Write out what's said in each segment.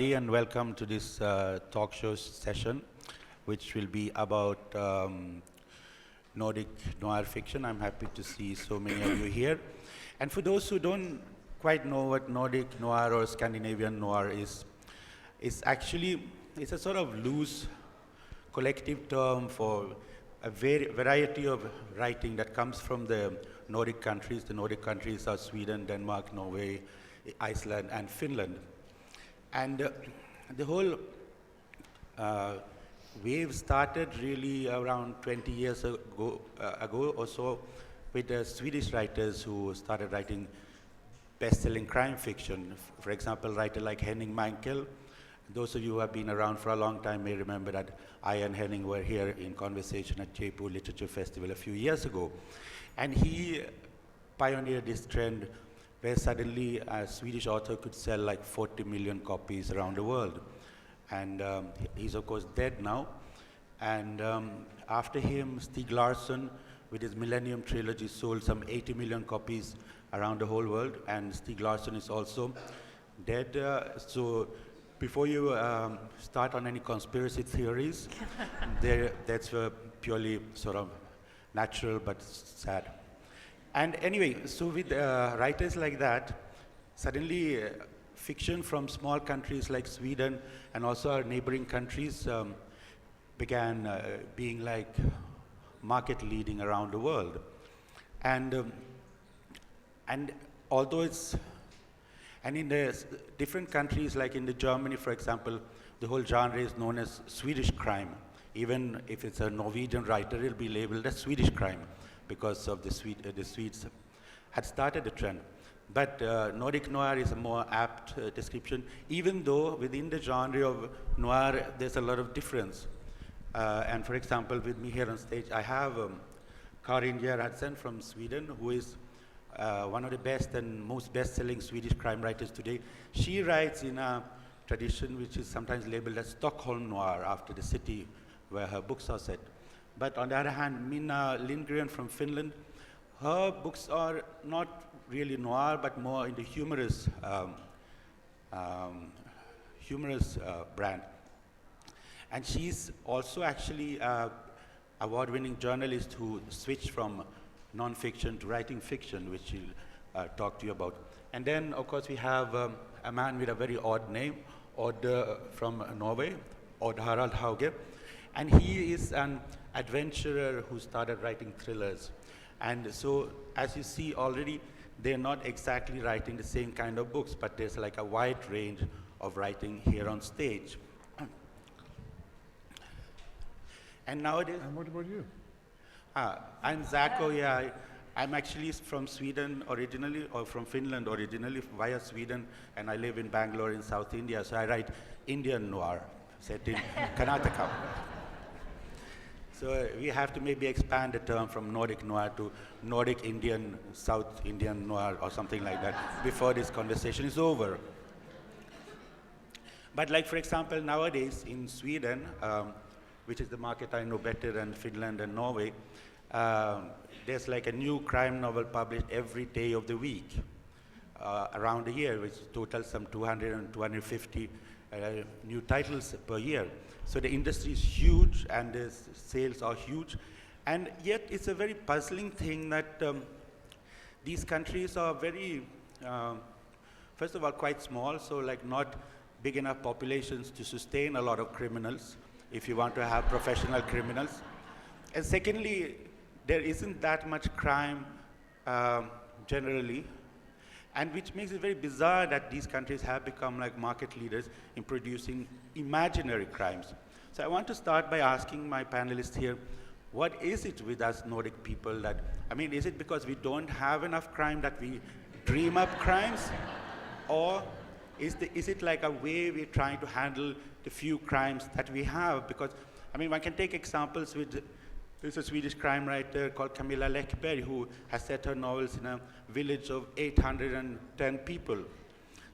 And welcome to this talk show session, which will be about Nordic noir fiction. I'm happy to see so many of you here. And for those who don't quite know what Nordic noir or Scandinavian noir is, it's a sort of loose collective term for a variety of writing that comes from the Nordic countries. The Nordic countries are Sweden, Denmark, Norway, Iceland, and Finland. And the whole wave started really around 20 years ago or so with the Swedish writers who started writing best-selling crime fiction. For example, a writer like Henning Mankell. Those of you who have been around for a long time may remember that I and Henning were here in conversation at Jaipur Literature Festival a few years ago. And he pioneered this trend where suddenly a Swedish author could sell like 40 million copies around the world. And he's of course dead now. And after him, Stieg Larsson, with his Millennium Trilogy, sold some 80 million copies around the whole world. And Stieg Larsson is also dead. So before you start on any conspiracy theories, that's purely sort of natural but sad. And anyway, so with writers like that, suddenly fiction from small countries like Sweden and also our neighboring countries began being like market leading around the world. And although and in the different countries, like in the Germany, for example, the whole genre is known as Swedish crime. Even if it's a Norwegian writer, it'll be labeled as Swedish crime, because of the Swedes had started the trend. But Nordic noir is a more apt description, even though within the genre of noir, there's a lot of difference. And for example, with me here on stage, I have Carin Gerhardsen from Sweden, who is one of the best and most best-selling Swedish crime writers today. She writes in a tradition which is sometimes labeled as Stockholm noir, after the city where her books are set. But on the other hand, Minna Lindgren from Finland, her books are not really noir, but more in the humorous brand. And she's also actually an award-winning journalist who switched from nonfiction to writing fiction, which she'll talk to you about. And then, of course, we have a man with a very odd name, Odd from Norway, Odd Harald Hauge. And he is an adventurer who started writing thrillers. And so, as you see already, they're not exactly writing the same kind of books, but there's like a wide range of writing here on stage. And nowadays... And what about you? I'm Zac. Yeah, I'm actually from Sweden originally, or from Finland originally, via Sweden, and I live in Bangalore in South India, so I write Indian noir, set in Karnataka. So we have to maybe expand the term from Nordic noir to Nordic Indian, South Indian noir, or something like that, before this conversation is over. But like, for example, nowadays in Sweden, which is the market I know better than Finland and Norway, there's like a new crime novel published every day of the week around the year, which totals some 200 and 250 new titles per year. So the industry is huge and the sales are huge. And yet it's a very puzzling thing that these countries are very, first of all, quite small, so like not big enough populations to sustain a lot of criminals if you want to have professional criminals. And secondly, there isn't that much crime generally, and which makes it very bizarre that these countries have become like market leaders in producing imaginary crimes. So I want to start by asking my panelists here, what is it with us Nordic people that, I mean, is it because we don't have enough crime that we dream up crimes? Or is it like a way we're trying to handle the few crimes that we have? Because, I mean, one can take examples with, there's a Swedish crime writer called Camilla Läckberg who has set her novels in a village of 810 people.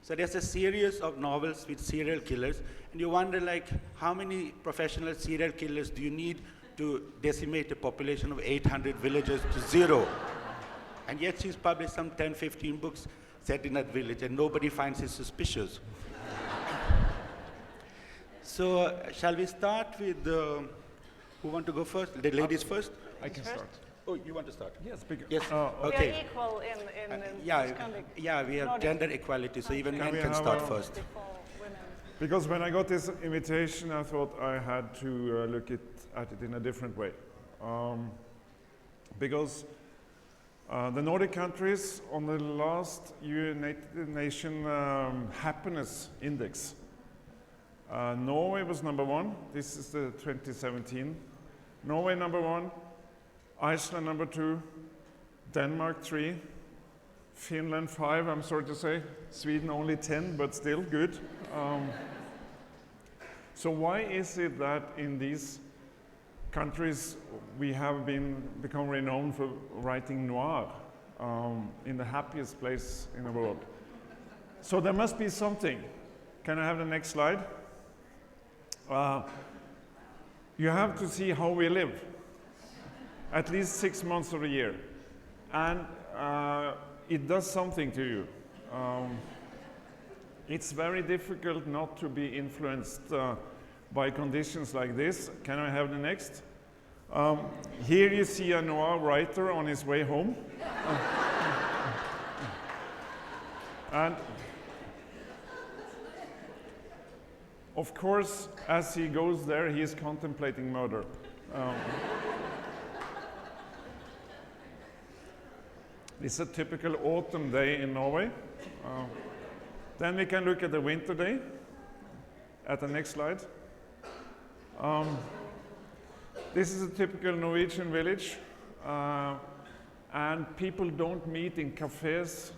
So there's a series of novels with serial killers, and you wonder, like, how many professional serial killers do you need to decimate a population of 800 villages to zero? And yet she's published some 10, 15 books set in that village, and nobody finds it suspicious. So, shall we start with who want to go first? The ladies first? I can start. Oh, you want to start? Yes, because Yes. We are equal in Yeah, Scandic. yeah, we have Nordic gender equality, so even men we can have start a- first. before women. because when I got this invitation, I thought I had to look at it in a different way. Because the Nordic countries on the last United Nations happiness index, Norway was number 1. This is the 2017. Norway number 1, Iceland number 2, Denmark 3, Finland 5, I'm sorry to say, Sweden only 10, but still good. So why is it that in these countries we have become renowned for writing noir in the happiest place in the world? So there must be something. Can I have the next slide? You have to see how we live, at least 6 months of the year. And it does something to you. It's very difficult not to be influenced by conditions like this. Can I have the next? Here you see a noir writer on his way home. And of course, as he goes there, he is contemplating murder. It's a typical autumn day in Norway. Then we can look at the winter day, at the next slide. This is a typical Norwegian village, and people don't meet in cafes,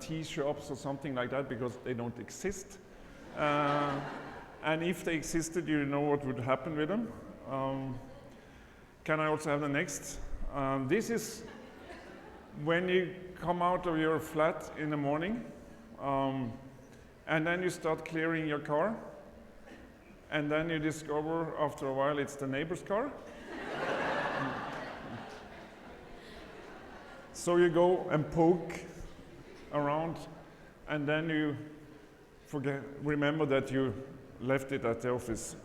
tea shops or something like that because they don't exist. And if they existed, you know what would happen with them. Can I also have the next? This is when you come out of your flat in the morning, and then you start clearing your car, and then you discover after a while it's the neighbor's car. So you go and poke around, and then you remember that you left it at the office.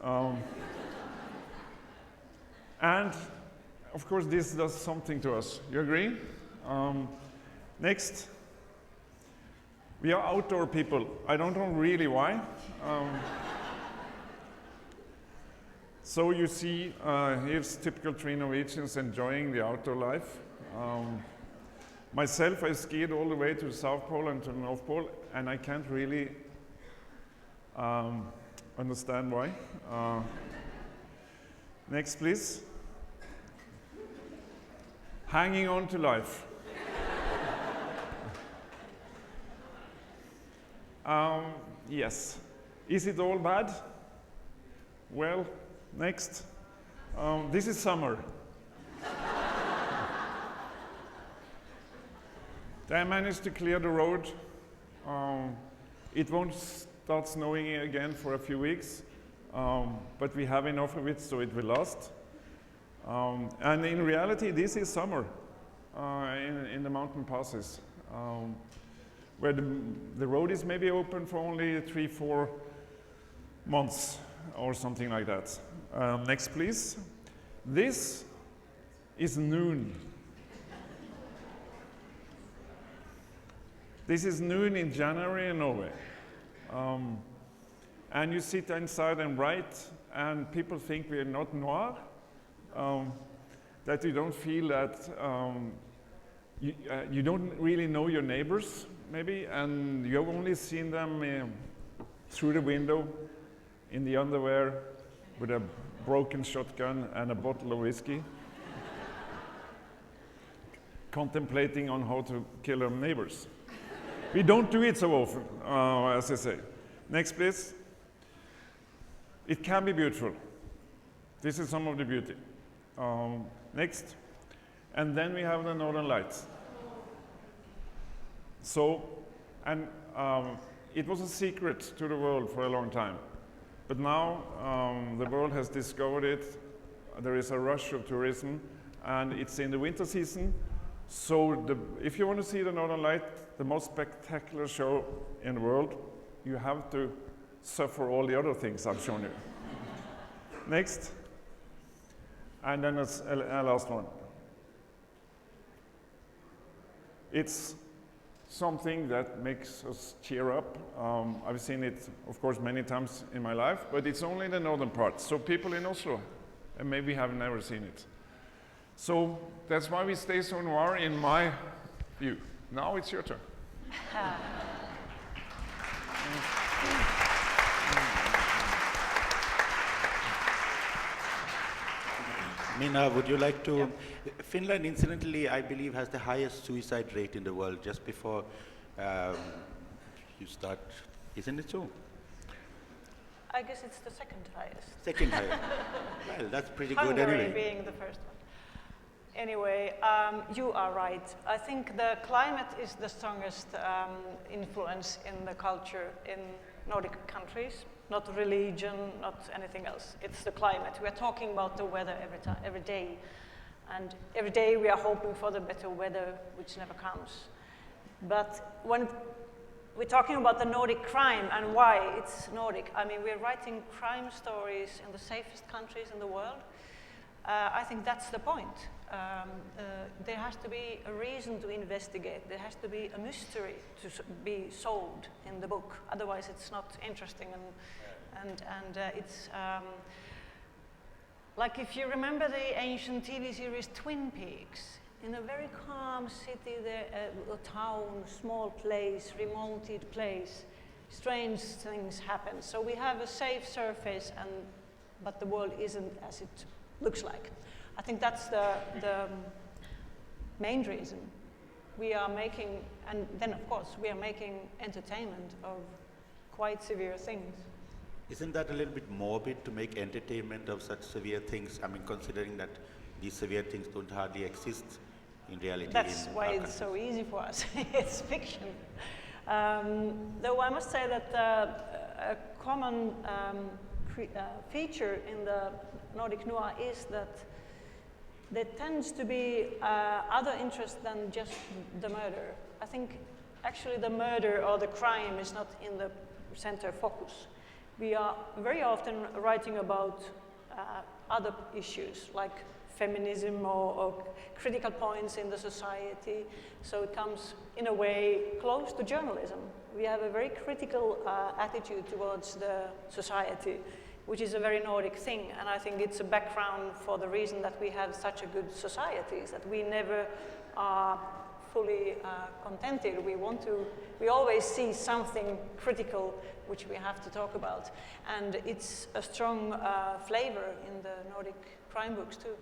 And of course this does something to us. You agree? Next. We are outdoor people. I don't know really why. So you see, here's typical 3 Norwegians enjoying the outdoor life. Myself, I skied all the way to the South Pole and to the North Pole, and I can't really understand why. Next, please. Hanging on to life. Yes. Is it all bad? Well, next. This is summer. I managed to clear the road. It won't start snowing again for a few weeks, but we have enough of it so it will last. And in reality, this is summer in the mountain passes, where the road is maybe open for only 3-4 months or something like that. Next, please. This is noon. This is noon in January in Norway. And you sit inside and write, and people think we are not noir, that you don't feel that you don't really know your neighbors, maybe, and you have only seen them through the window in the underwear with a broken shotgun and a bottle of whiskey, contemplating on how to kill their neighbors. We don't do it so often, as I say. Next, please. It can be beautiful. This is some of the beauty. Next. And then we have the Northern Lights. So, and it was a secret to the world for a long time. But now the world has discovered it. There is a rush of tourism, and it's in the winter season. So if you want to see the Northern Light, the most spectacular show in the world, you have to suffer all the other things I've shown you. Next. And then it's a last one. It's something that makes us cheer up. I've seen it, of course, many times in my life, but it's only in the northern part. So people in Oslo maybe have never seen it. So that's why we stay so noir in my view. Now it's your turn. Minna, would you like to? Yeah. Finland, incidentally, I believe, has the highest suicide rate in the world. Just before you start, isn't it so? I guess it's the second highest. Second highest. Well, that's pretty Hungary good anyway. being the first one. Anyway, you are right. I think the climate is the strongest influence in the culture in Nordic countries. Not religion, not anything else. It's the climate. We are talking about the weather every day. And every day we are hoping for the better weather, which never comes. But when we're talking about the Nordic crime and why it's Nordic, I mean, we're writing crime stories in the safest countries in the world. I think that's the point. There has to be a reason to investigate. There has to be a mystery to be solved in the book. Otherwise, it's not interesting. And it's like if you remember the ancient TV series Twin Peaks. In a very calm city, there, a town, small place, remoted place, strange things happen. So we have a safe surface, but the world isn't as it looks like. I think that's the main reason. We are making, and then of course, we are making entertainment of quite severe things. Isn't that a little bit morbid to make entertainment of such severe things? I mean, considering that these severe things don't hardly exist in reality. That's why it's so easy for us. It's fiction. Though I must say that a common feature in the Nordic noir is that there tends to be other interests than just the murder. I think actually the murder or the crime is not in the center focus. We are very often writing about other issues like feminism or critical points in the society. So it comes in a way close to journalism. We have a very critical attitude towards the society, which is a very Nordic thing, and I think it's a background for the reason that we have such a good society, is that we never are fully contented. We always see something critical which we have to talk about, and it's a strong flavor in the Nordic crime books too.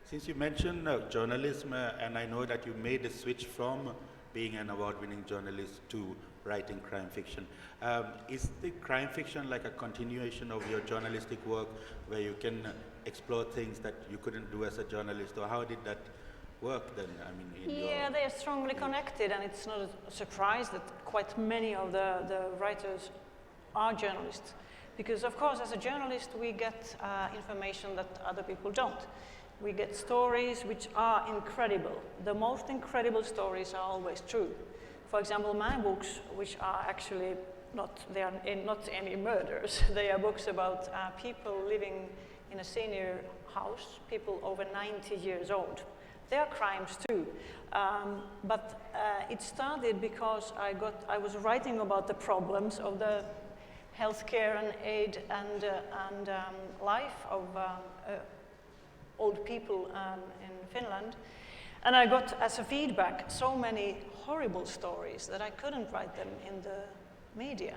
Since you mentioned journalism, and I know that you made a switch from being an award-winning journalist to writing crime fiction. Is the crime fiction like a continuation of your journalistic work where you can explore things that you couldn't do as a journalist, or how did that work then? I mean, yeah, they are strongly connected, and it's not a surprise that quite many of the writers are journalists. Because of course, as a journalist, we get information that other people don't. We get stories which are incredible. The most incredible stories are always true. For example, my books, which are actually not any murders. They are books about people living in a senior house, people over 90 years old. They are crimes too. But it started because I was writing about the problems of the healthcare and aid and life of old people in Finland. And I got, as a feedback, so many horrible stories that I couldn't write them in the media.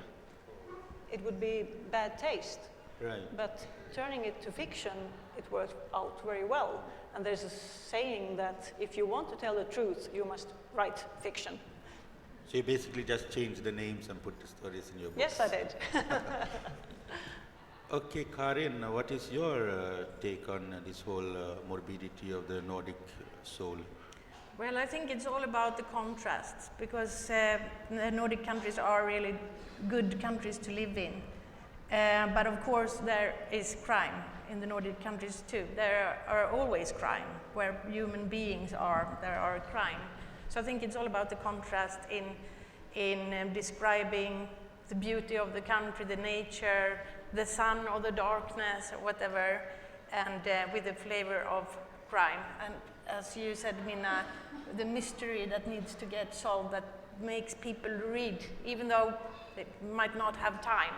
It would be bad taste. Right. But turning it to fiction, it worked out very well. And there's a saying that if you want to tell the truth, you must write fiction. So you basically just changed the names and put the stories in your books? Yes, I did. Okay, Carin, what is your take on this whole morbidity of the Nordic soul? Well, I think it's all about the contrasts, because the Nordic countries are really good countries to live in. But of course, there is crime in the Nordic countries too. There are always crime. Where human beings are, there are crime. So I think it's all about the contrast in describing the beauty of the country, the nature, the sun or the darkness or whatever, and with a flavor of crime. And as you said, Minna, the mystery that needs to get solved, that makes people read, even though they might not have time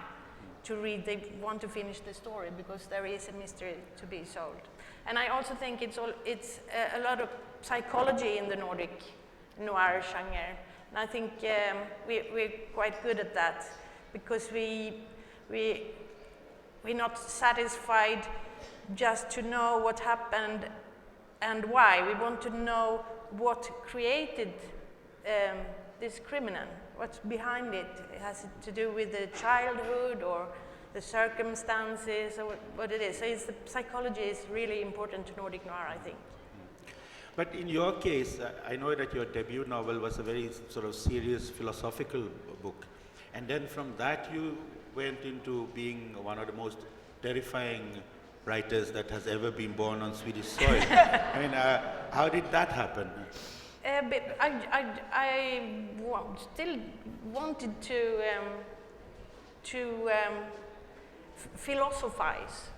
to read, they want to finish the story because there is a mystery to be solved. And I also think it's a lot of psychology in the Nordic noir genre. And I think we're quite good at that because we're not satisfied just to know what happened and why. We want to know what created this criminal, what's behind it. Has it to do with the childhood or the circumstances or what it is? So the psychology is really important to Nordic noir, I think. But in your case, I know that your debut novel was a very sort of serious philosophical book. And then from that you went into being one of the most terrifying writers that has ever been born on Swedish soil. I mean, how did that happen? But I still wanted to philosophize.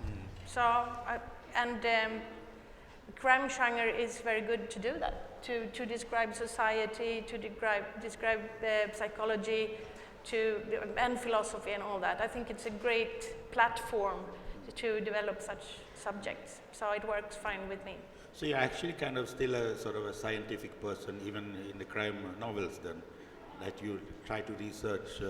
So, crime genre is very good to do that, to describe society, to describe psychology, and philosophy and all that. I think it's a great platform to develop such subjects. So it works fine with me. So you're actually kind of still a sort of a scientific person, even in the crime novels then, that you try to research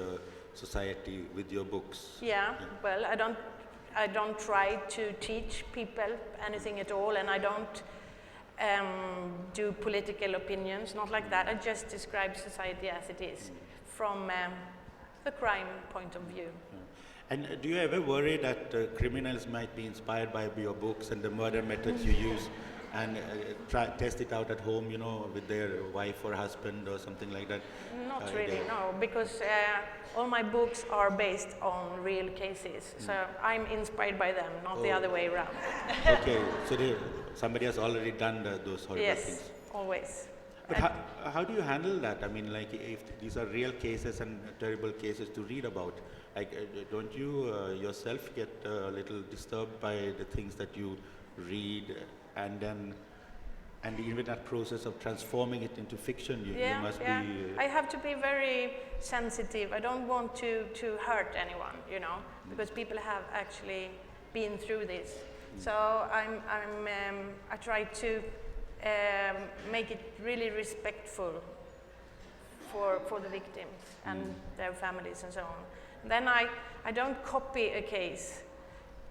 society with your books. Yeah, well, I don't try to teach people anything at all, and I don't do political opinions, not like that. I just describe society as it is from the crime point of view. And do you ever worry that criminals might be inspired by your books and the murder methods you use and test it out at home, you know, with their wife or husband or something like that? Not really, no, because all my books are based on real cases. So I'm inspired by them, not the other way around. Okay, so somebody has already done those horrible things. Yes, always. But how do you handle that? I mean, like, if these are real cases and terrible cases to read about, like, don't you yourself get a little disturbed by the things that you read, and even that process of transforming it into fiction, you must be... I have to be very sensitive. I don't want to hurt anyone, you know, because people have actually been through this. So I try to make it really respectful for the victims and their families and so on. Then I don't copy a case.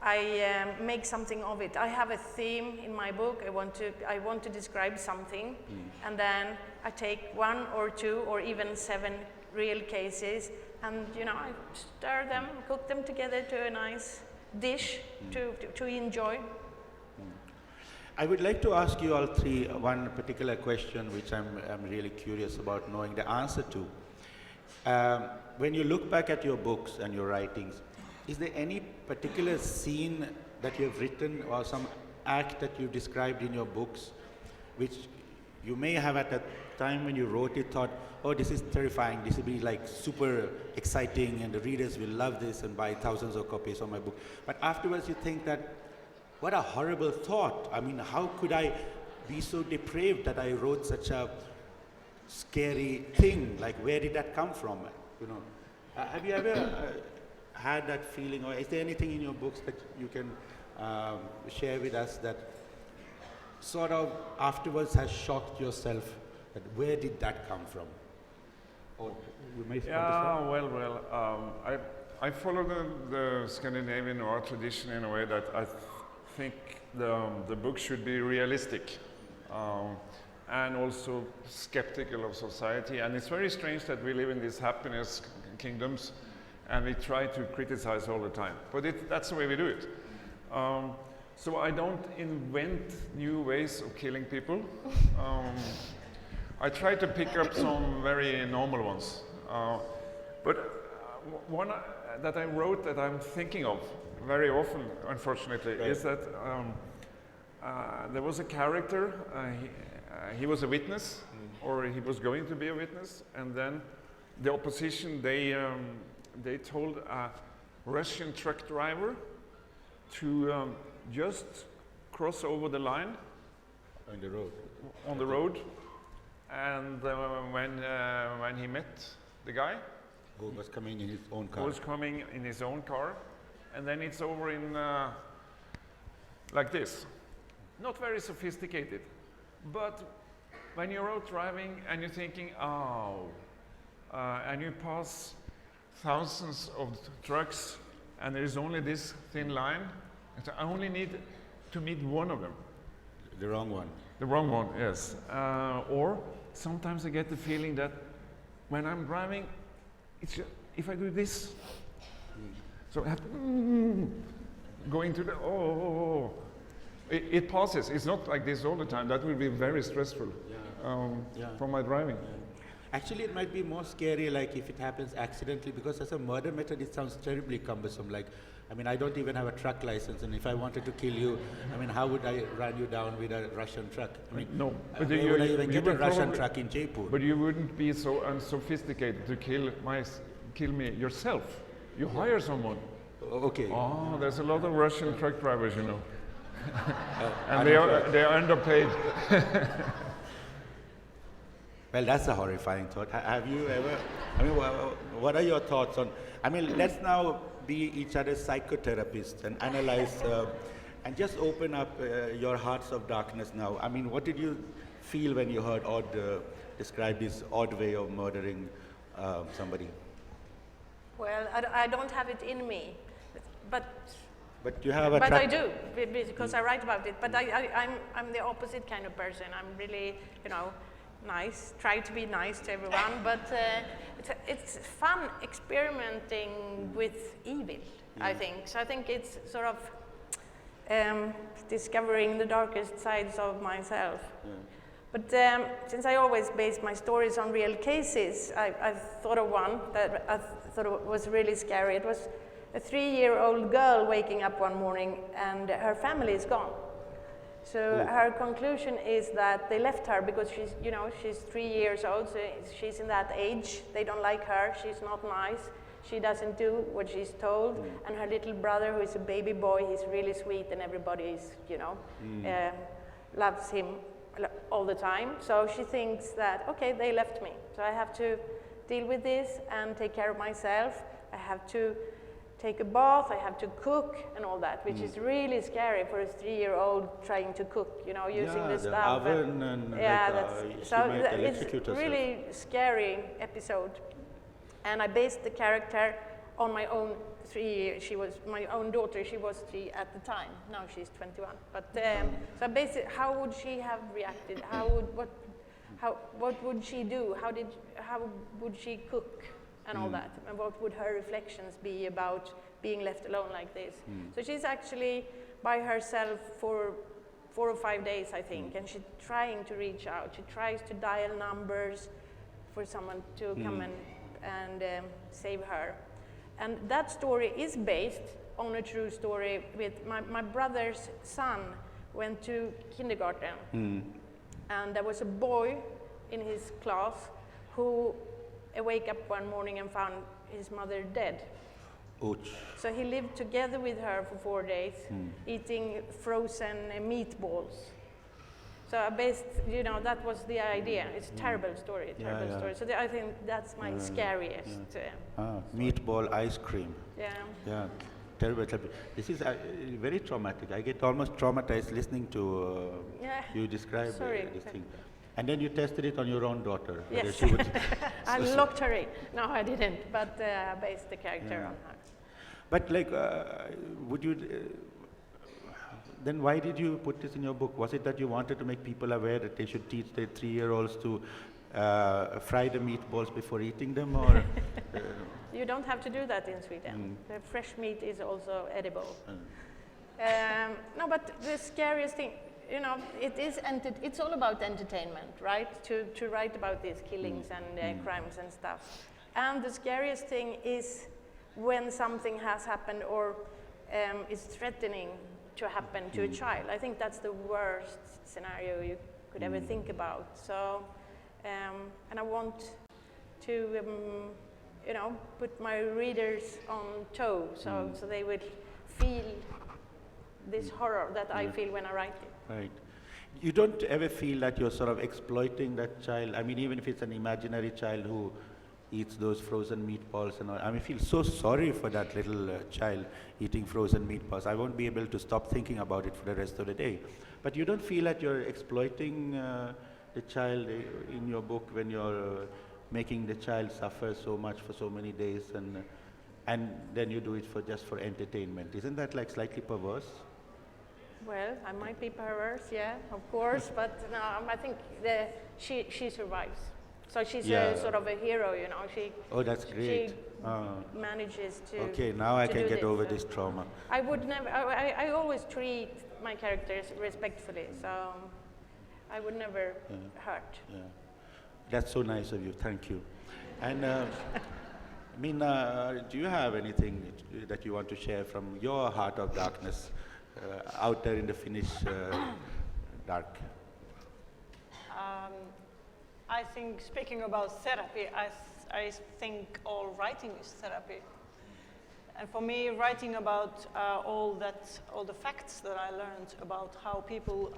I make something of it. I have a theme in my book. I want to describe something, and then I take 1 or 2 or even 7 real cases, and I stir them, cook them together to a nice dish to enjoy. I would like to ask you all three one particular question, which I'm really curious about knowing the answer to. When you look back at your books and your writings, is there any particular scene that you have written or some act that you've described in your books which you may have at the time when you wrote it thought, oh, this is terrifying, this will be like super exciting and the readers will love this and buy thousands of copies of my book. But afterwards you think that, what a horrible thought. I mean, how could I be so depraved that I wrote such a scary thing? Like, where did that come from? Have you ever had that feeling, or is there anything in your books that you can share with us that sort of afterwards has shocked yourself, that where did that come from? Or you may I follow the Scandinavian Noir tradition in a way that I think the book should be realistic and also skeptical of society. And it's very strange that we live in these happiness kingdoms and we try to criticize all the time. But that's the way we do it. So I don't invent new ways of killing people. I try to pick up some very normal ones. But one that I wrote that I'm thinking of very often, unfortunately, is that there was a character, he was a witness, or he was going to be a witness, and then the opposition, they they told a Russian truck driver to just cross over the line On the road. on the road, and when he met the guy Who was coming in his own who car. was coming in his own car, and then it's over in like this. Not very sophisticated, but when you're out driving and you're thinking, and you pass thousands of trucks and there is only this thin line, and so I only need to meet one of them. The wrong one. The wrong one, yes. Or sometimes I get the feeling that when I'm driving, if I do this, so I have to go into the, it passes. It's not like this all the time. That will be very stressful for my driving. Actually, it might be more scary, like if it happens accidentally, because as a murder method, it sounds terribly cumbersome. Like, I mean, I don't even have a truck license, and if I wanted to kill you, I mean, how would I run you down with a Russian truck? I mean, No, but where would I even you get a would Russian probably- truck in Jaipur? But you wouldn't be so unsophisticated to kill me yourself. You hire someone. Okay. Oh, there's a lot of Russian truck drivers, you know, and unemployed. they are underpaid. Well, that's a horrifying thought. Have you ever, I mean, what are your thoughts on, I mean, let's now be each other's psychotherapists and analyze and just open up your hearts of darkness now. I mean, what did you feel when you heard Odd describe this odd way of murdering somebody? Well, I don't have it in me, but You have a but truck. I do because I write about it. But I'm the opposite kind of person. I'm really, nice. Try to be nice to everyone, but it's fun experimenting with evil. I think so. I think it's sort of discovering the darkest sides of myself. But since I always base my stories on real cases, I've thought of one that I thought was really scary. It was a 3-year-old girl waking up one morning and her family is gone. So her conclusion is that they left her because she's 3 years old, so she's in that age. They don't like her, she's not nice, she doesn't do what she's told, and her little brother, who is a baby boy, he's really sweet and everybody is, loves him all the time. So she thinks that, okay, they left me, so I have to deal with this and take care of myself. I have to take a bath, I have to cook and all that, which is really scary for a 3-year-old trying to cook, using the stuff. Oven and it's herself. really scary episode. And I based the character on my own 3 years. She was my own daughter. She was 3 at the time. Now she's 21. But so I based it. How would she have reacted? What would she do? How would she cook? And all that, and what would her reflections be about being left alone like this? So she's actually by herself for 4 or 5 days, I think, and she's trying to reach out. She tries to dial numbers for someone to come and save her. And that story is based on a true story. With my brother's son went to kindergarten, and there was a boy in his class who wake up one morning and found his mother dead. Ouch. So he lived together with her for 4 days, eating frozen meatballs. So I based, that was the idea. It's a terrible story, story. So I think that's my scariest. Meatball ice cream. Yeah, terrible. This is very traumatic. I get almost traumatized listening to you describe this thing. And then you tested it on your own daughter. Yes, She would I locked her in. No, I didn't, but I based the character on her. But would you, then why did you put this in your book? Was it that you wanted to make people aware that they should teach their 3-year-olds to fry the meatballs before eating them, or? You don't have to do that in Sweden. The fresh meat is also edible. No, but the scariest thing, it's all about entertainment, right? To write about these killings and crimes and stuff. And the scariest thing is when something has happened or is threatening to happen to a child. I think that's the worst scenario you could ever think about. So, and I want to you know, put my readers on toe, so they would feel this horror that I feel when I write it. Right. You don't ever feel that you're sort of exploiting that child? I mean, even if it's an imaginary child who eats those frozen meatballs and all. I mean, I feel so sorry for that little child eating frozen meatballs. I won't be able to stop thinking about it for the rest of the day. But you don't feel that you're exploiting the child in your book when you're making the child suffer so much for so many days, and then you do it just for entertainment. Isn't that like slightly perverse? Well, I might be perverse, yeah, of course, but no, I think she survives. So she's sort of a hero, you know. Oh, that's great. She manages to. Okay, now I can get over this trauma. I would never. I always treat my characters respectfully, so I would never hurt. Yeah. That's so nice of you. Thank you. And Minna, do you have anything that you want to share from your heart of darkness out there in the Finnish dark? I think, speaking about therapy, I think all writing is therapy. And for me, writing about all the facts that I learned about how people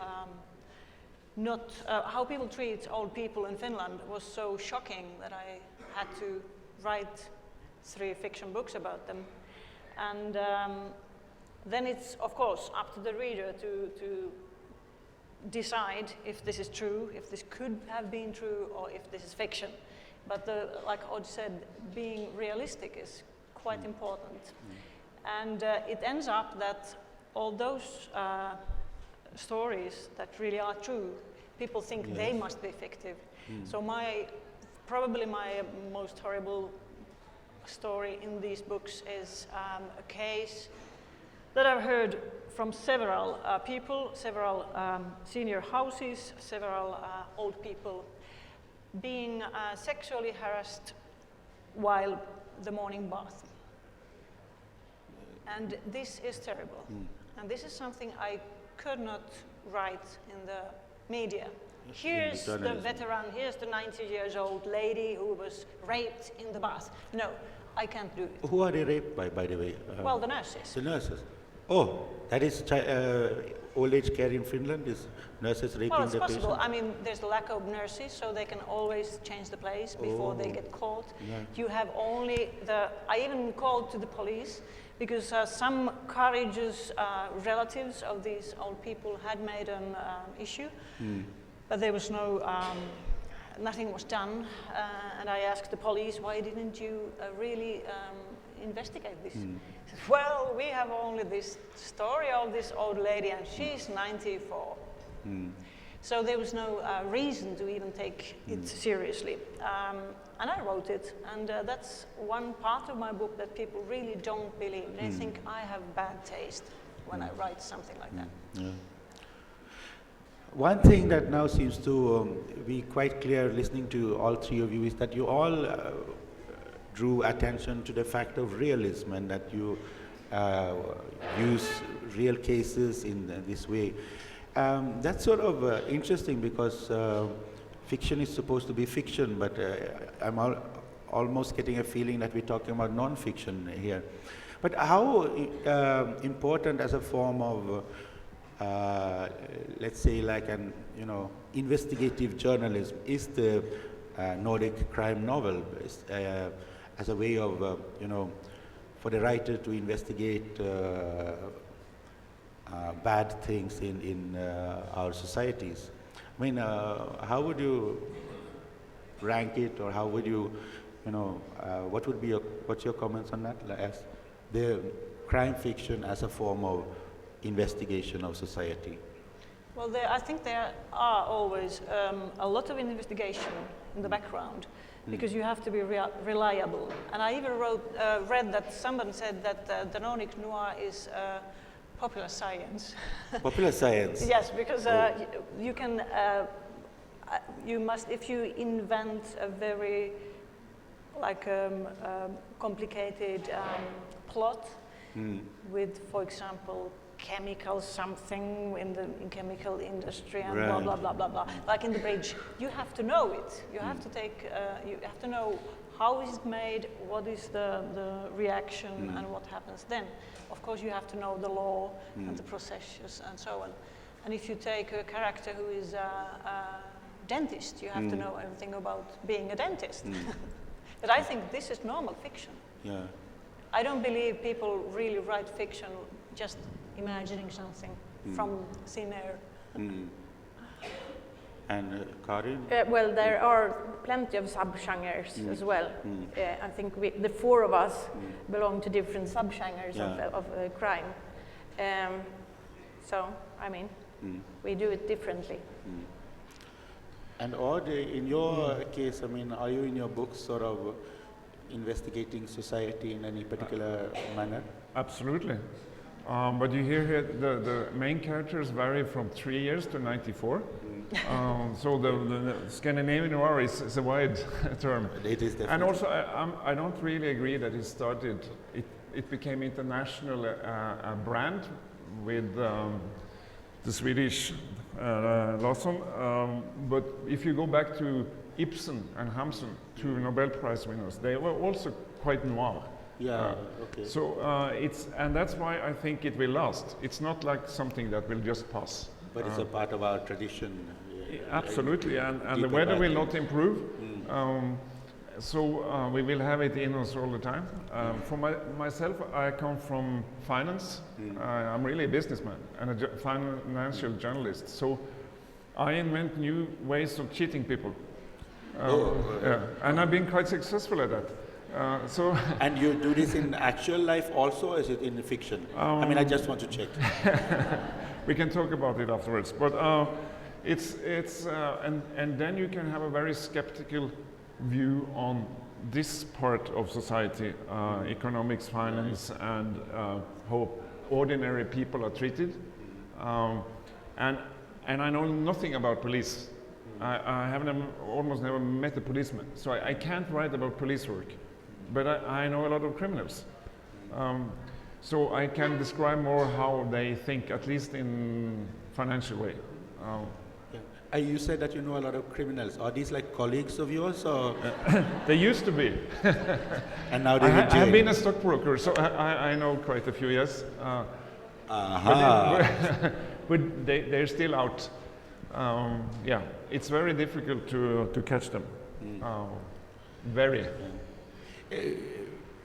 how people treat old people in Finland was so shocking that I had to write 3 fiction books about them. And then it's, of course, up to the reader to decide if this is true, if this could have been true, or if this is fiction. But like Odd said, being realistic is quite important. And it ends up that all those stories that really are true, people think they must be fictive. So probably my most horrible story in these books is a case that I've heard from several people, several senior houses, several old people being sexually harassed while the morning bath. And this is terrible. And this is something I could not write in the media. Here's the veteran, here's the 90-year-old lady who was raped in the bath. No, I can't do it. Who are they raped by the way? Well, the nurses. The nurses. Oh, that is old age care in Finland? Is nurses raping well, it's the possible. patients? I mean, there's a lack of nurses, so they can always change the place before they get caught. Yeah. You have only I even called to the police because some courageous relatives of these old people had made an issue, but there was nothing was done. And I asked the police, why didn't you really investigate this? He said, well, we have only this story of this old lady and she's 94. So there was no reason to even take it seriously. And I wrote it, and that's one part of my book that people really don't believe. They think I have bad taste when I write something like that. Yeah. One thing that now seems to be quite clear listening to all 3 of you is that you all drew attention to the fact of realism and that you use real cases in this way. That's sort of interesting because fiction is supposed to be fiction, but I'm almost getting a feeling that we're talking about non-fiction here. But how important as a form of let's say like an investigative journalism is the Nordic crime novel as a way of for the writer to investigate bad things in our societies. I mean, how would you rank it, or how would you, what would be what's your comments on that? As the crime fiction as a form of investigation of society? Well, I think there are always a lot of investigation in the background because you have to be reliable. And I even read that somebody said that the Nordic noir is popular science. Popular science? Yes, because you can, you must, if you invent a very complicated plot with, for example, chemical something in chemical industry and blah blah blah blah blah. Like in The Bridge, you have to know it. You have to take. You have to know how is it made, what is the reaction, and what happens then. Of course, you have to know the law and the procedures and so on. And if you take a character who is a dentist, you have to know everything about being a dentist. But I think this is normal fiction. Yeah. I don't believe people really write fiction just imagining something from thin air. And Carin? Well, there are plenty of subgenres as well. I think the four of us belong to different subgenres of crime. So, I mean, we do it differently. And Odd, in your case, I mean, are you in your books sort of investigating society in any particular manner? Absolutely. But you hear here the main characters vary from 3 years to 94. So the Scandinavian Noir is a wide term. It is definitely. And also, I don't really agree that it became international brand with the Swedish Lawson. But if you go back to Ibsen and Hamsun, two Nobel Prize winners, they were also quite noir. Yeah, okay. So and that's why I think it will last. It's not like something that will just pass. But it's a part of our tradition. Absolutely, and the weather will not improve. So we will have it in us all the time. For myself, I come from finance. I'm really a businessman and a financial journalist. So I invent new ways of cheating people. And I've been quite successful at that. And you do this in actual life also, or is it in fiction? I mean, I just want to check. We can talk about it afterwards. But and then you can have a very skeptical view on this part of society, economics, finance, and how ordinary people are treated. And I know nothing about police. I haven't almost never met a policeman, so I can't write about police work. But I know a lot of criminals. So I can describe more how they think, at least in financial way. You said that you know a lot of criminals. Are these like colleagues of yours, or? They used to be. And now they're in jail. I've been a stockbroker, so I know quite a few, yes. But they're still out. Yeah, it's very difficult to catch them. Very.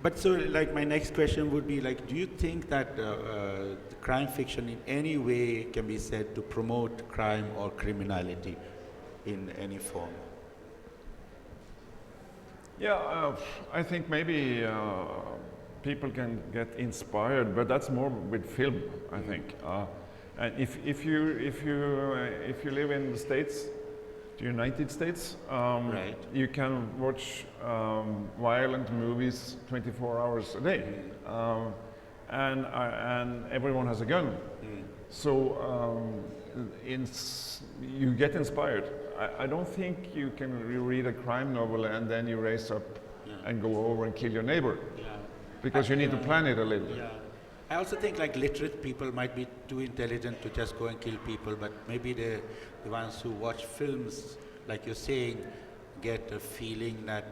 But so, like, my next question would be, like, do you think that the crime fiction in any way can be said to promote crime or criminality in any form? Yeah, I think maybe people can get inspired, but that's more with film, I think. And if you live in the States, the United States, right. You can watch violent movies 24 hours a day, and everyone has a gun. So you get inspired. I don't think you can read a crime novel and then you raise up and go over and kill your neighbor, because you need to plan it a little. Yeah. I also think like literate people might be too intelligent to just go and kill people, but maybe the ones who watch films, like you're saying, get a feeling that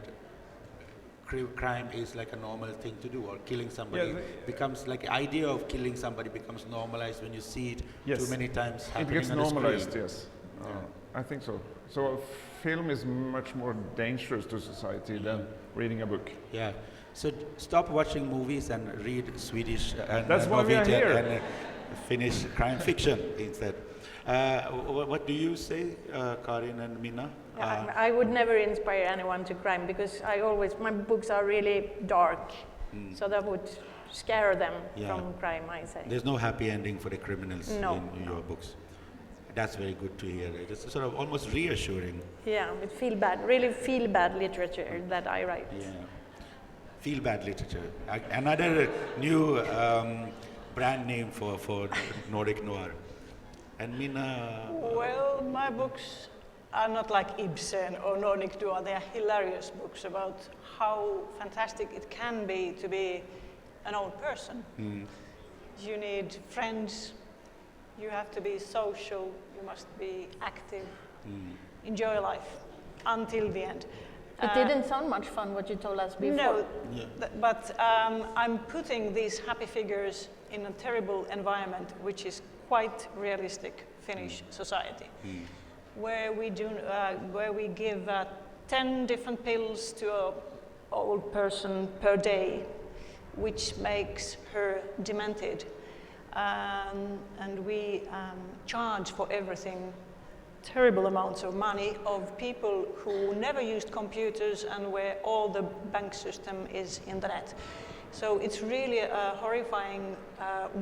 crime is like a normal thing to do, or killing somebody becomes like the idea of killing somebody becomes normalized when you see it too many times happening. It gets on the normalized, screen. yes. I think so. So film is much more dangerous to society than reading a book. Yeah. So stop watching movies and read Swedish and That's why we are Norwegian here. and finish crime fiction instead. What do you say, Carin and Minna? I would never inspire anyone to crime, because my books are really dark, so that would scare them from crime, I say. There's no happy ending for the criminals in your books. That's very good to hear. It's sort of almost reassuring. Yeah, with really feel bad literature that I write. Yeah. Feel bad literature. Another new brand name for Nordic noir. And Minna? Well, my books are not like Ibsen or Nordic noir. They are hilarious books about how fantastic it can be to be an old person. You need friends. You have to be social. You must be active. Enjoy life until the end. It didn't sound much fun what you told us before. No, Yeah. but I'm putting these happy figures in a terrible environment, which is quite realistic Finnish society, where we give 10 different pills to an old person per day, which makes her demented, and we charge for everything terrible amounts of money of people who never used computers and where all the bank system is in the net. So it's really a horrifying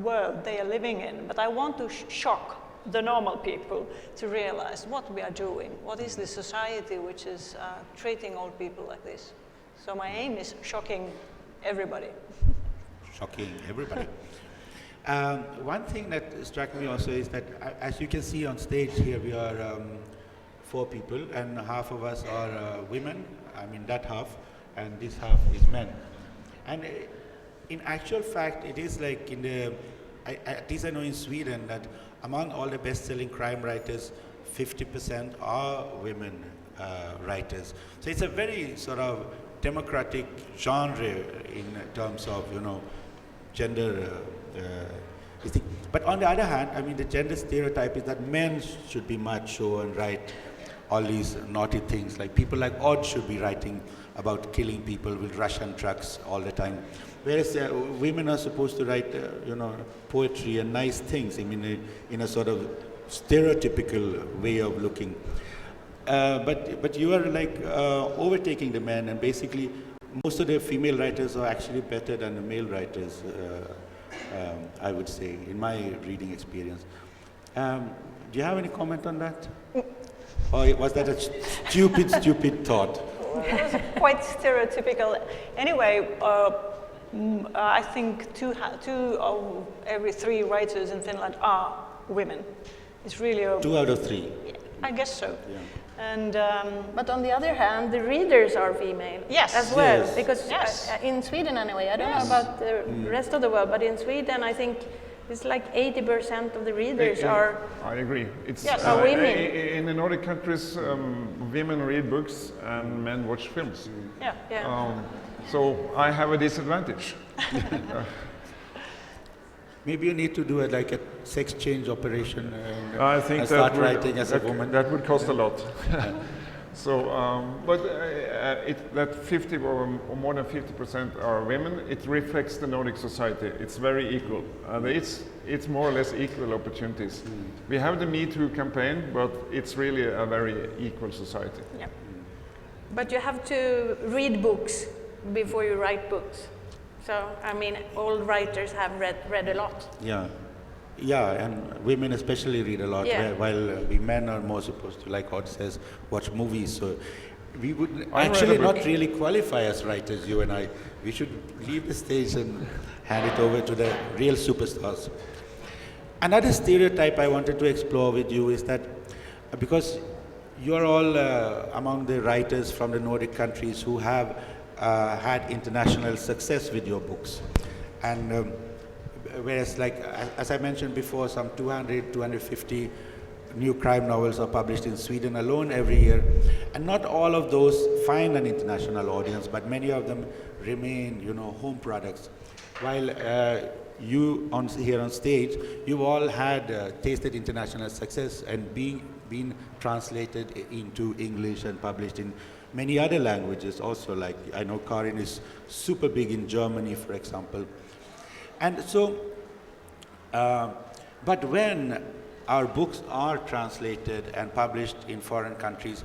world they are living in. But I want to shock the normal people to realize what we are doing. What is this society which is treating old people like this? So my aim is shocking everybody. Shocking everybody. One thing that struck me also is that, as you can see on stage here, we are 4 people, and half of us are women. I mean, that half, and this half is men. And in actual fact, it is like in the, at least I know in Sweden, that among all the best-selling crime writers, 50% are women writers. So it's a very sort of democratic genre in terms of, you know, gender. But on the other hand, I mean, the gender stereotype is that men should be macho and write all these naughty things. Like people like Odd should be writing about killing people with Russian trucks all the time. Whereas women are supposed to write, you know, poetry and nice things. I mean, in a sort of stereotypical way of looking. But you are like overtaking the men, and basically most of the female writers are actually better than the male writers. I would say, in my reading experience. Do you have any comment on that? Or was that a stupid thought? It was quite stereotypical. Anyway, I think two of every 3 writers in Finland are women. It's really a... 2 out of 3. I guess so. Yeah. And But on the other hand, the readers are female Yes. as well. Yes. Because Yes. in Sweden anyway, I don't Yes. know about the rest of the world, but in Sweden I think it's like 80% of the readers are... I agree. It's Yes. Are women. in the Nordic countries, women read books and men watch films. yeah. Yeah. So I have a disadvantage. Maybe you need to do like a sex change operation I think and that start would, writing as a woman. that would cost a lot. So, but that 50 or more than 50% are women, it reflects the Nordic society. It's very equal. It's more or less equal opportunities. We have the Me Too campaign, but it's really a very equal society. Yeah. But you have to read books before you write books. So, I mean, all writers have read a lot. Yeah. Yeah, and women especially read a lot, Yeah. while we men are more supposed to, like Odd says, watch movies. So we would I read actually a book. not really qualify as writers, you and I. We should leave the stage and hand it over to the real superstars. Another stereotype I wanted to explore with you is that because you're all among the writers from the Nordic countries who have had international success with your books. And whereas, like, as I mentioned before, some 200, 250 new crime novels are published in Sweden alone every year. And not all of those find an international audience, but many of them remain, you know, home products. While you here on stage, you've all had tasted international success and been translated into English and published in many other languages also. Like, I know Carin is super big in Germany, for example. And so, but when our books are translated and published in foreign countries,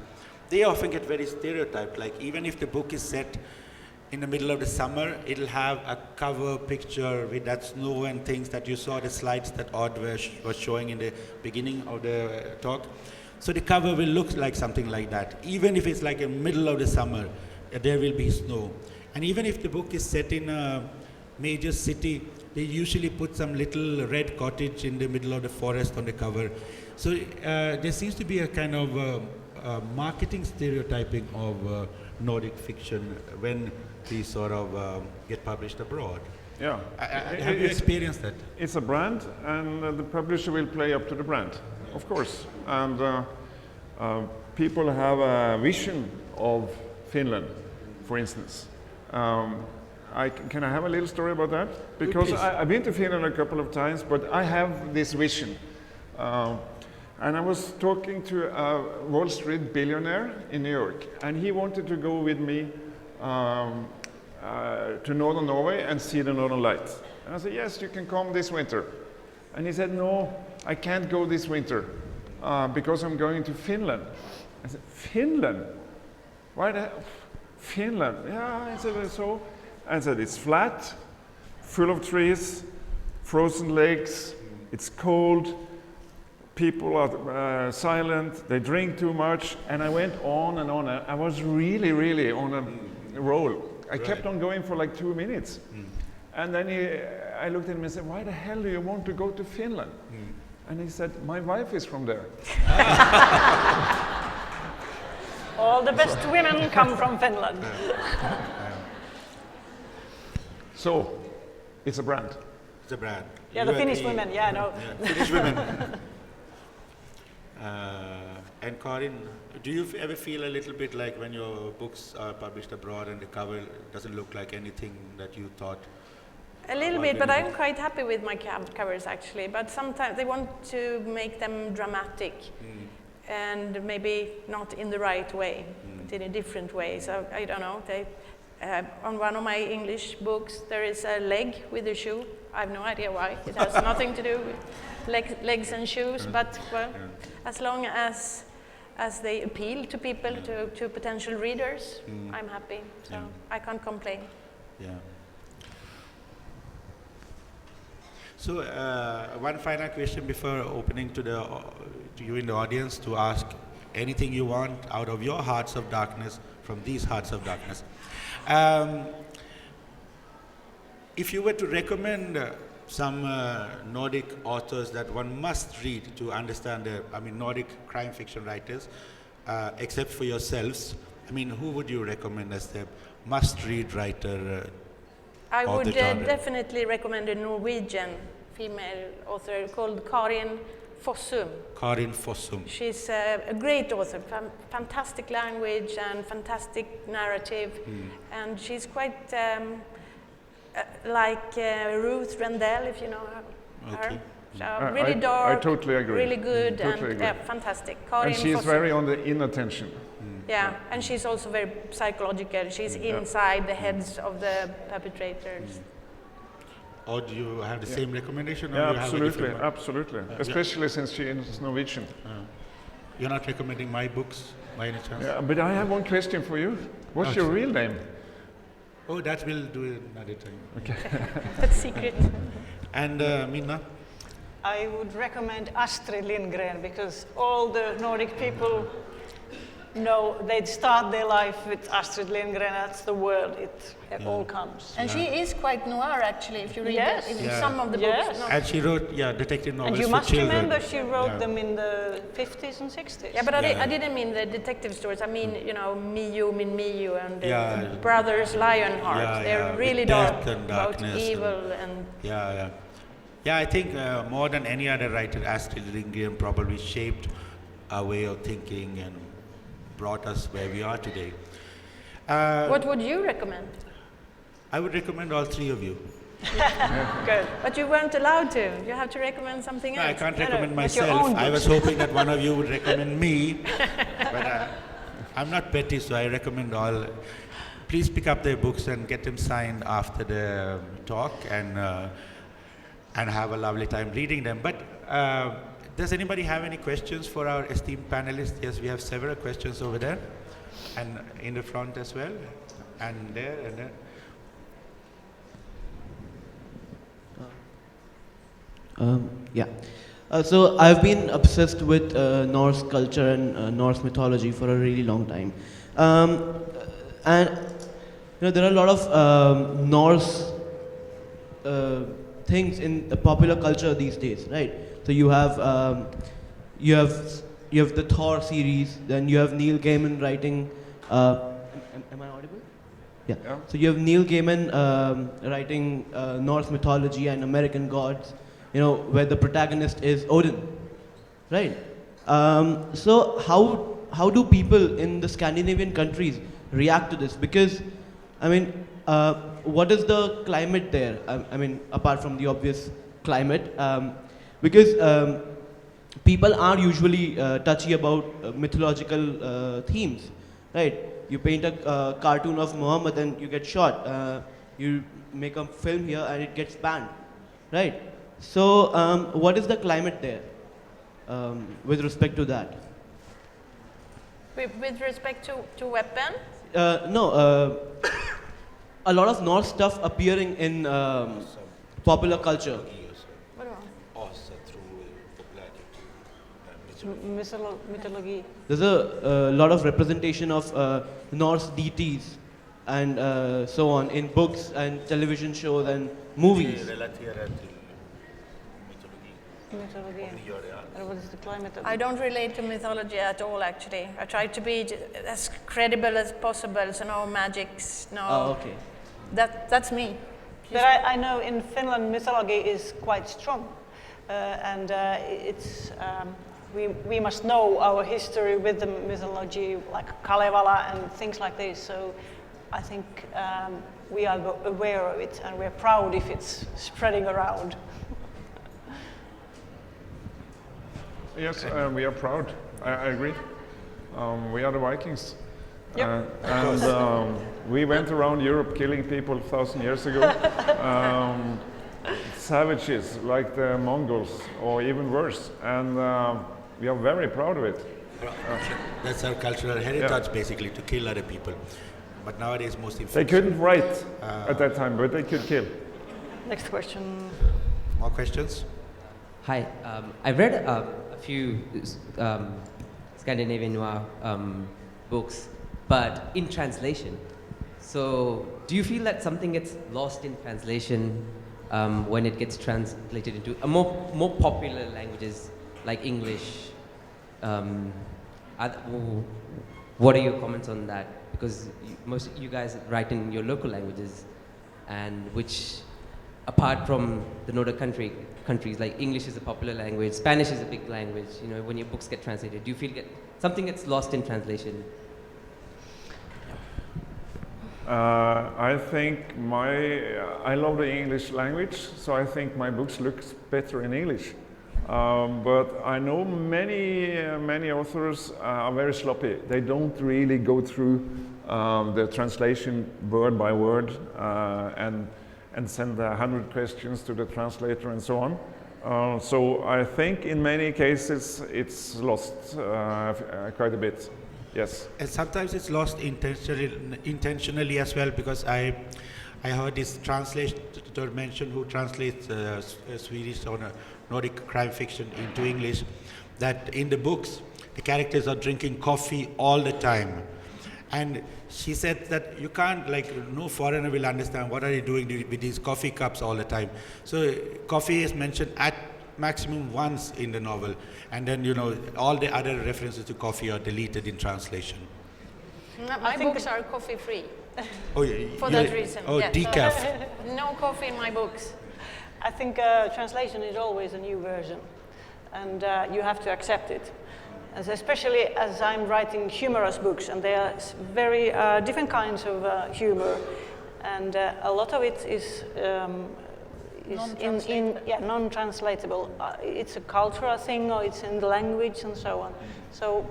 they often get very stereotyped. Like, even if the book is set in the middle of the summer, it'll have a cover picture with that snow and things that you saw, the slides that Odd was showing in the beginning of the talk. So the cover will look like something like that. Even if it's like in the middle of the summer, there will be snow. And even if the book is set in a major city, they usually put some little red cottage in the middle of the forest on the cover. So there seems to be a kind of marketing stereotyping of Nordic fiction when these sort of get published abroad. Yeah. Have you experienced that? It's a brand, and the publisher will play up to the brand, of course. And people have a vision of Finland, for instance. Can I have a little story about that? Because I've been to Finland a couple of times, but I have this vision. And I was talking to a Wall Street billionaire in New York, and he wanted to go with me to northern Norway and see the Northern Lights. And I said, yes, you can come this winter. And he said, no, I can't go this winter because I'm going to Finland. I said, Finland? Why the hell? Finland? Yeah, I said, so. I said, it's flat, full of trees, frozen lakes, it's cold, people are silent, they drink too much, and I went on and on. I was really, really on a roll. I kept on going for like 2 minutes. And then I looked at him and said, why the hell do you want to go to Finland? And he said, my wife is from there. All the best women come from Finland. So, it's a brand. It's a brand. Yeah, the Finnish women, yeah, I know. Yeah, Finnish women. And Carin, do you ever feel a little bit like when your books are published abroad and the cover doesn't look like anything that you thought? A little bit, but I'm quite happy with my covers actually. But sometimes they want to make them dramatic and maybe not in the right way, but in a different way. So I don't know. On one of my English books, there is a leg with a shoe. I have no idea why. It has nothing to do with legs and shoes, but well, as long as they appeal to people, to potential readers, I'm happy. So I can't complain. Yeah. So one final question before opening to you in the audience to ask anything you want out of your hearts of darkness from these hearts of darkness. If you were to recommend some Nordic authors that one must read to understand Nordic crime fiction writers, except for yourselves, who would you recommend as the must-read writer? I would definitely recommend a Norwegian female author called Carin Fossum. Carin Fossum. She's a great author, fantastic language and fantastic narrative, and she's quite like Ruth Rendell, if you know her. So really dark, I totally agree. Really good, totally and agree. fantastic. And she's Fossum. very on the inner tension. Yeah, and she's also very psychological. She's inside the heads of the perpetrators. Or do you have the same recommendation? Or Yeah, you have a absolutely, different one? absolutely. Especially since she is Norwegian. You're not recommending my books by any chance? Yeah, but I have one question for you. What's your real name? Oh, that we'll do another time. Okay. That's secret. And Minna? I would recommend Astrid Lindgren because all the Nordic people know they'd start their life with Astrid Lindgren. That's the world it all comes. And she is quite noir, actually, if you read some of the Yes. books. No. And she wrote, detective novels And you for must children. remember she wrote them in the 50s and 60s. Yeah, but I didn't mean the detective stories. I mean, Mio, Min Mio, and Yeah. Brothers Lionheart. Yeah, They're with really death dark and about darkness evil and Yeah, I think more than any other writer, Astrid Lindgren probably shaped our way of thinking and brought us where we are today. What would you recommend? I would recommend all three of you. Good. But you weren't allowed to. You have to recommend something No, else. I can't No, recommend but your myself. own I was books. hoping that one of you would recommend me, but I'm not petty, so I recommend all. Please pick up their books and get them signed after the talk and have a lovely time reading them. But does anybody have any questions for our esteemed panelists? Yes, we have several questions over there and in the front as well, and there and there. So I've been obsessed with Norse culture and Norse mythology for a really long time, and there are a lot of Norse things in the popular culture these days, right? So you have the Thor series, then you have Neil Gaiman writing. Am I audible? Yeah. So you have Neil Gaiman writing Norse mythology and American gods, where the protagonist is Odin, right? So how do people in the Scandinavian countries react to this? Because, I mean, what is the climate there? I mean, apart from the obvious climate, because people are usually touchy about mythological themes, right? You paint a cartoon of Muhammad and you get shot. You make a film here and it gets banned, right? So, what is the climate there with respect to that? With respect to weapon? No, a lot of Norse stuff appearing in popular culture. What about? Mythology. There's a lot of representation of Norse deities and so on in books and television shows and movies. Mythology. And what is the climate of I don't relate to mythology at all, actually. I try to be as credible as possible, so no magics, no. Oh, okay. That's me. But I know in Finland mythology is quite strong, and it's we must know our history with the mythology, like Kalevala and things like this. So I think we are aware of it, and we're proud if it's spreading around. Yes, we are proud. I agree. We are the Vikings. Yep. And we went around Europe killing people 1,000 years ago. Savages like the Mongols, or even worse. And we are very proud of it. That's our cultural heritage, basically, to kill other people. But nowadays, mostly They couldn't write at that time, but they could kill. Next question. More questions? Hi, I read a few Scandinavian Noir books, but in translation. So, do you feel that something gets lost in translation when it gets translated into a more popular languages like English? What are your comments on that? Because most of you guys write in your local languages, and which, apart from the Nordic countries, like English is a popular language, Spanish is a big language. You know, when your books get translated, do you feel something gets lost in translation? I think I love the English language, so I think my books look better in English. But I know many authors are very sloppy. They don't really go through the translation word by word and send 100 questions to the translator and so on. So I think in many cases it's lost quite a bit. Yes. And sometimes it's lost intentionally as well, because I heard this translator mention who translates Swedish or Nordic crime fiction into English, that in the books the characters are drinking coffee all the time. And she said that you can't, like, no foreigner will understand what are you doing with these coffee cups all the time. So coffee is mentioned at maximum once in the novel, and then, you know, all the other references to coffee are deleted in translation. My books are coffee free. Oh, yeah, For that reason. Oh, yeah. decaf. No coffee in my books. I think translation is always a new version, and you have to accept it. Especially as I'm writing humorous books, and there are very different kinds of humor, and a lot of it is non-translatable. It's a cultural thing, or it's in the language, and so on. So,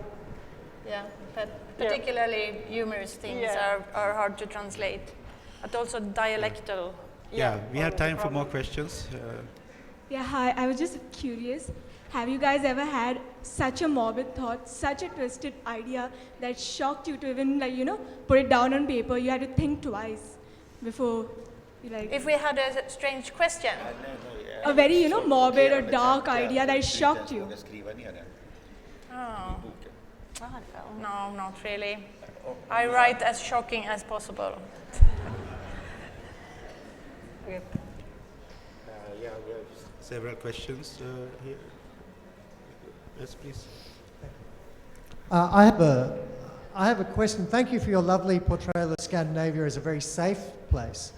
yeah, but particularly humorous things are hard to translate, but also dialectal. Yeah, we have time for more questions. Yeah, hi, I was just curious. Have you guys ever had such a morbid thought, such a twisted idea that shocked you to even, like, you know, put it down on paper? You had to think twice before you, like... If we had a strange question. A very, you know, morbid or dark idea that shocked you. Oh. No, not really. I write as shocking as possible. Okay. Yeah, we have several questions here. Yes, please. I have a question. Thank you for your lovely portrayal of Scandinavia as a very safe place.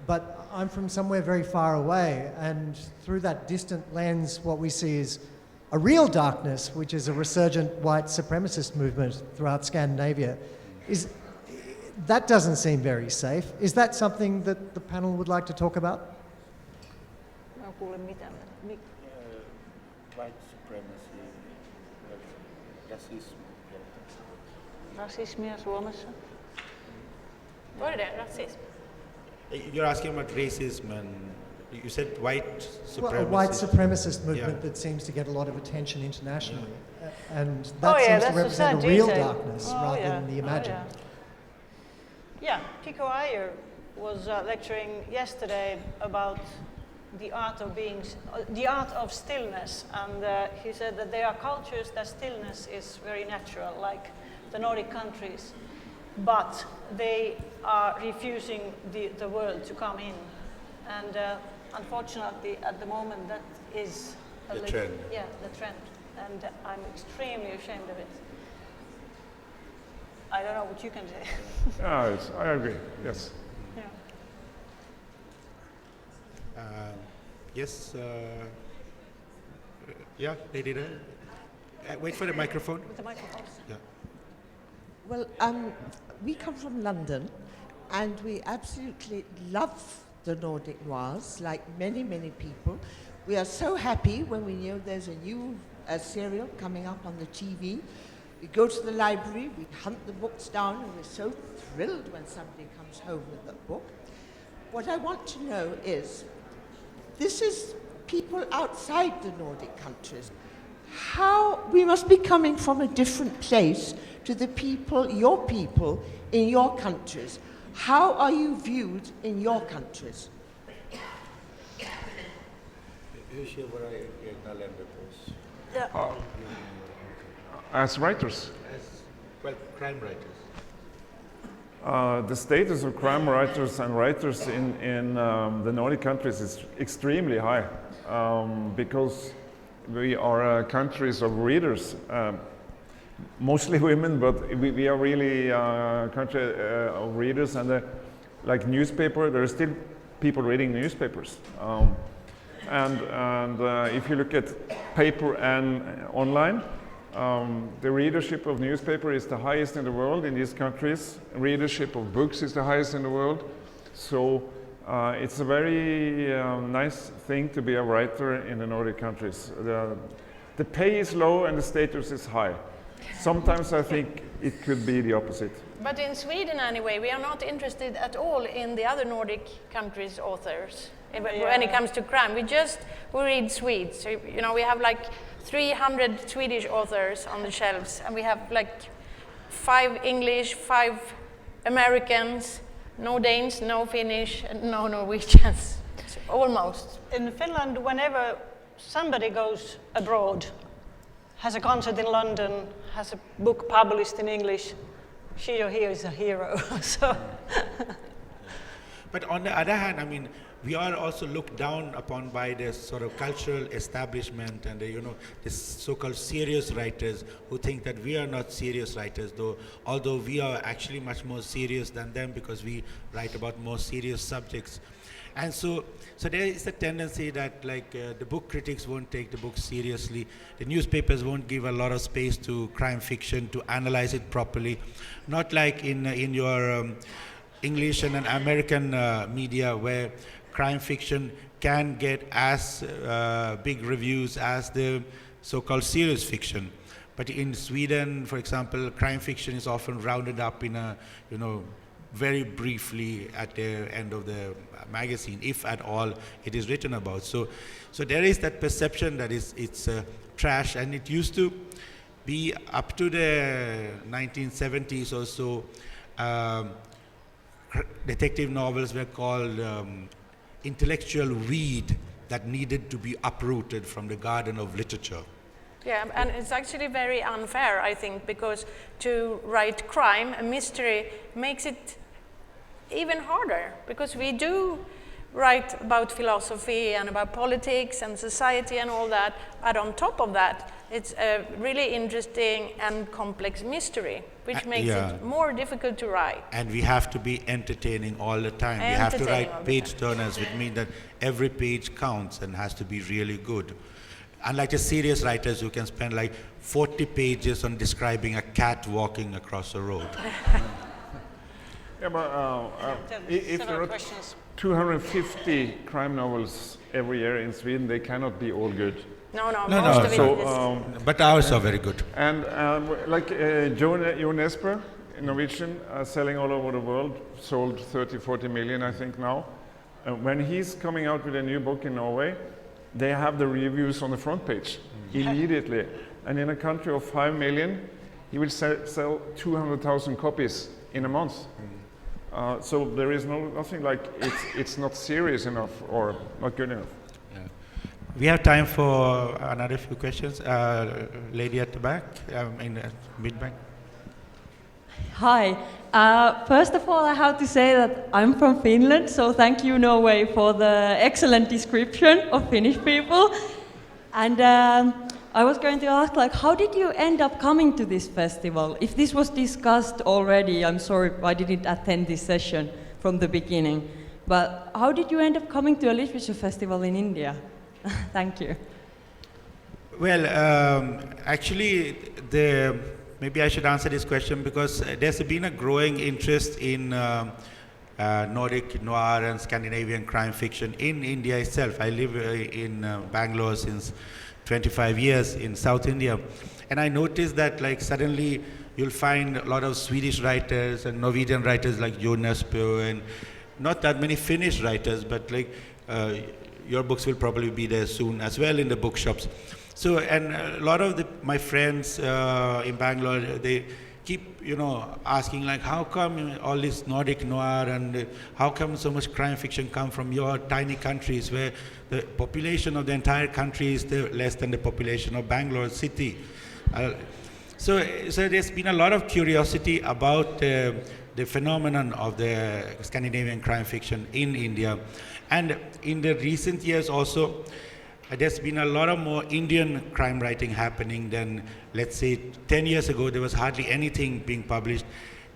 But I'm from somewhere very far away, and through that distant lens, what we see is a real darkness, which is a resurgent white supremacist movement throughout Scandinavia. that doesn't seem very safe. Is that something that the panel would like to talk about? Mä en kuule mitään. White supremacy, racism. Rasismia Suomessa. Var det rasism? You're asking about racism, and you said white supremacy. Well, a white supremacist movement Yeah. that seems to get a lot of attention internationally. And Oh, that yeah, seems to that's a represent sad a real detail. darkness Oh, rather yeah. than the imagined. Yeah, Pico Iyer was lecturing yesterday about the art of the art of stillness, and he said that there are cultures that stillness is very natural, like the Nordic countries, but they are refusing the world to come in, and unfortunately at the moment that is The trend. Yeah, the trend, and I'm extremely ashamed of it. I don't know what you can say. I agree, yes. Yeah. Yes. Yeah, lady there. Wait for the microphone. With the microphones. Yeah. Well, we come from London, and we absolutely love the Nordic noirs, like many, many people. We are so happy when we know there's a new serial coming up on the TV. We go to the library, we hunt the books down, and we're so thrilled when somebody comes home with a book. What I want to know is, this is people outside the Nordic countries. How, we must be coming from a different place to the people in your countries. How are you viewed in your countries? As writers, Well, crime writers. the status of crime writers and writers in the Nordic countries is extremely high because we are countries of readers, mostly women, but we are really a country of readers, and like newspaper, there are still people reading newspapers. And if you look at paper and online, the readership of newspaper is the highest in the world in these countries. Readership of books is the highest in the world. So it's a very nice thing to be a writer in the Nordic countries. The pay is low and the status is high. Sometimes I think it could be the opposite. But in Sweden anyway, we are not interested at all in the other Nordic countries' authors when it comes to crime. We read Swedes. So, you know, we have like 300 Swedish authors on the shelves, and we have like 5 English, 5 Americans, no Danes, no Finnish, and no Norwegians. Almost. In Finland, whenever somebody goes abroad, has a concert in London, has a book published in English, she or he is a hero. So. But on the other hand, I mean, we are also looked down upon by the sort of cultural establishment and the so-called serious writers who think that we are not serious writers, although we are actually much more serious than them because we write about more serious subjects. And so there is a tendency that the book critics won't take the book seriously. The newspapers won't give a lot of space to crime fiction to analyze it properly. Not like in your English and American media where crime fiction can get as big reviews as the so-called serious fiction. But in Sweden, for example, crime fiction is often rounded up in a, very briefly at the end of the magazine, if at all it is written about. So there is that perception that it's trash, and it used to be up to the 1970s or so. Detective novels were called intellectual weed that needed to be uprooted from the garden of literature. Yeah, and it's actually very unfair, I think, because to write crime, a mystery, makes it even harder, because we do write about philosophy and about politics and society and all that, but on top of that, it's a really interesting and complex mystery, which makes it more difficult to write. And we have to be entertaining all the time. We have to write page turners, which means that every page counts and has to be really good. Unlike the serious writers who can spend like 40 pages on describing a cat walking across a road. Yeah, but if there Several are questions. 250 crime novels every year in Sweden, they cannot be all good. No, No, most no, of it so, is. But ours are very good. And like Jo Nesbø, in Norwegian, selling all over the world, sold 30, 40 million, I think now. When he's coming out with a new book in Norway, they have the reviews on the front page immediately. And in a country of 5 million, he will sell 200,000 copies in a month. So there is nothing like it's not serious enough or not good enough. We have time for another few questions. Lady at the back, in the mid-back. Hi. First of all, I have to say that I'm from Finland, so thank you, Norway, for the excellent description of Finnish people. And I was going to ask, like, how did you end up coming to this festival? If this was discussed already, I'm sorry I didn't attend this session from the beginning. But how did you end up coming to a literature festival in India? Thank you. Well, actually, maybe I should answer this question because there's been a growing interest in Nordic noir and Scandinavian crime fiction in India itself. I live in Bangalore since 25 years in South India, and I noticed that like suddenly you'll find a lot of Swedish writers and Norwegian writers like Jo Nesbø, and not that many Finnish writers, but like your books will probably be there soon as well in the bookshops. So, and a lot of my friends in Bangalore, they keep, asking like, how come all this Nordic noir and how come so much crime fiction come from your tiny countries where the population of the entire country is less than the population of Bangalore city. So there's been a lot of curiosity about the phenomenon of the Scandinavian crime fiction in India. And in the recent years also, there's been a lot of more Indian crime writing happening than, let's say, 10 years ago. There was hardly anything being published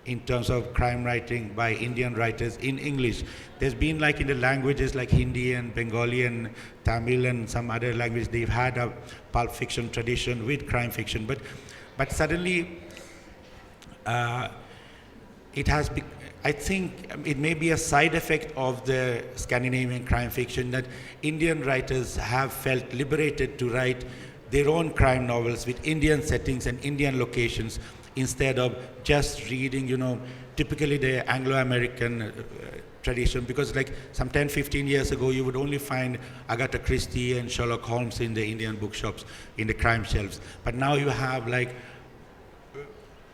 in terms of crime writing by Indian writers in English. There's been like in the languages like Hindi and Bengali and Tamil and some other language, they've had a pulp fiction tradition with crime fiction. But suddenly, it has I think it may be a side effect of the Scandinavian crime fiction that Indian writers have felt liberated to write their own crime novels with Indian settings and Indian locations instead of just reading, typically the Anglo-American tradition, because like some 10, 15 years ago, you would only find Agatha Christie and Sherlock Holmes in the Indian bookshops, in the crime shelves. But now you have like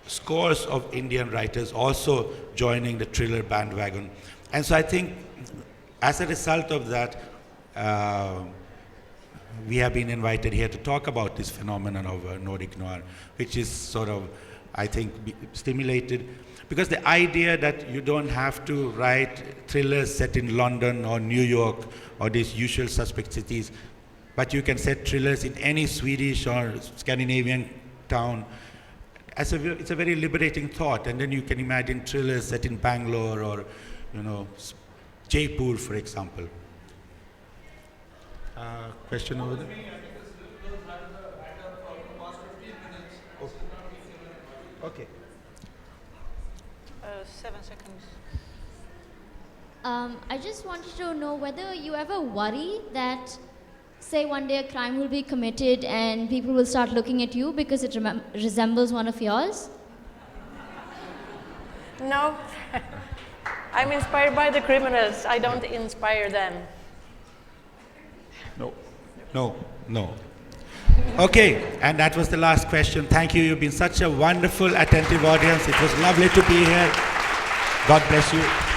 scores of Indian writers also joining the thriller bandwagon. And so I think as a result of that, we have been invited here to talk about this phenomenon of Nordic noir, which is sort of, I think, stimulated. Because the idea that you don't have to write thrillers set in London or New York or these usual suspect cities, but you can set thrillers in any Swedish or Scandinavian town, it's a very liberating thought. And then you can imagine thrillers set in Bangalore or, Jaipur, for example. Question over there? Okay. 7 seconds. I just wanted to know whether you ever worry that, say one day a crime will be committed and people will start looking at you because it resembles one of yours? No. I'm inspired by the criminals. I don't inspire them. No. Okay, and that was the last question. Thank you. You've been such a wonderful, attentive audience. It was lovely to be here. God bless you.